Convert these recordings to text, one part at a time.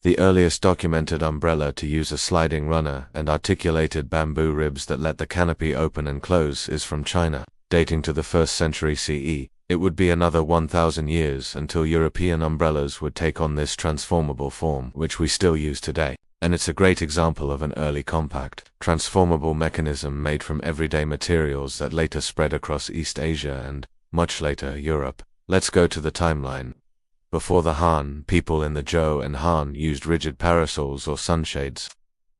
The earliest documented umbrella to use a sliding runner and articulated bamboo ribs that let the canopy open and close is from China, dating to the 1st century CE. It would be another 1,000 years until European umbrellas would take on this transformable form, which we still use today. And it's a great example of an early compact, transformable mechanism made from everyday materials that later spread across East Asia and, much later, Europe. Let's go to the timeline. Before the Han, people in the Zhou and Han used rigid parasols or sunshades,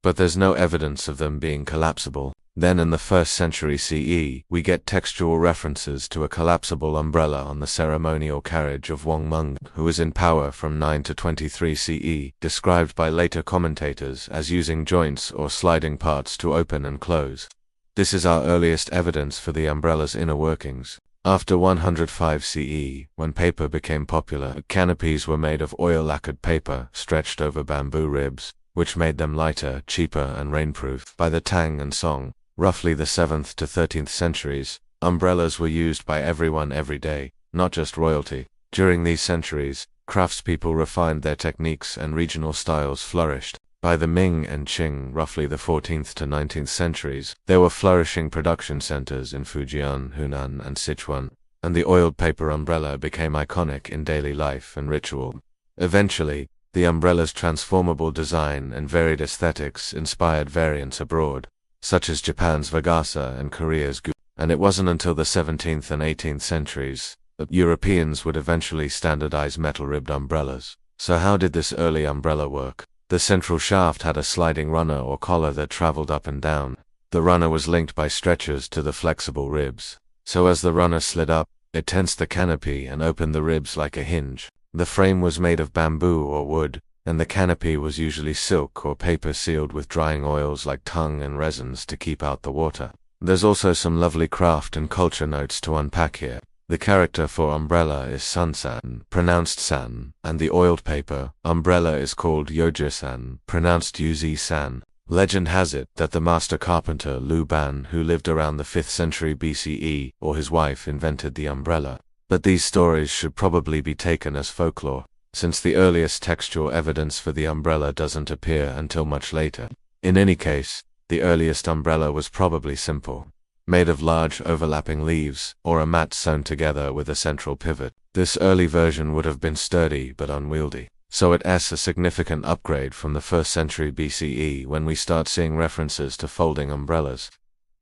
but there's no evidence of them being collapsible. Then in the 1st century CE, we get textual references to a collapsible umbrella on the ceremonial carriage of Wang Meng, who was in power from 9 to 23 CE, described by later commentators as using joints or sliding parts to open and close. This is our earliest evidence for the umbrella's inner workings. After 105 CE, when paper became popular, canopies were made of oil-lacquered paper stretched over bamboo ribs, which made them lighter, cheaper, and rainproof. By the Tang and Song, roughly the 7th to 13th centuries, umbrellas were used by everyone every day, not just royalty. During these centuries, craftspeople refined their techniques and regional styles flourished. By the Ming and Qing, roughly the 14th to 19th centuries, there were flourishing production centers in Fujian, Hunan, and Sichuan, and the oiled paper umbrella became iconic in daily life and ritual. Eventually, the umbrella's transformable design and varied aesthetics inspired variants abroad, such as Japan's Vagasa and Korea's Gu, and it wasn't until the 17th and 18th centuries that Europeans would eventually standardize metal-ribbed umbrellas. So how did this early umbrella work? The central shaft had a sliding runner or collar that traveled up and down. The runner was linked by stretchers to the flexible ribs. So as the runner slid up, it tensed the canopy and opened the ribs like a hinge. The frame was made of bamboo or wood, and the canopy was usually silk or paper sealed with drying oils like tung and resins to keep out the water. There's also some lovely craft and culture notes to unpack here. The character for umbrella is Sun-san, pronounced San, and the oiled paper umbrella is called Yoji-san, pronounced Yuzi-san. Legend has it that the master carpenter Lu Ban, who lived around the 5th century BCE, or his wife, invented the umbrella. But these stories should probably be taken as folklore, since the earliest textual evidence for the umbrella doesn't appear until much later. In any case, the earliest umbrella was probably simple, made of large overlapping leaves, or a mat sewn together with a central pivot. This early version would have been sturdy but unwieldy, so it's a significant upgrade from the 1st century BCE when we start seeing references to folding umbrellas.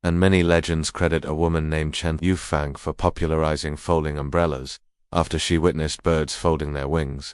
And many legends credit a woman named Chen Yufang for popularizing folding umbrellas, after she witnessed birds folding their wings.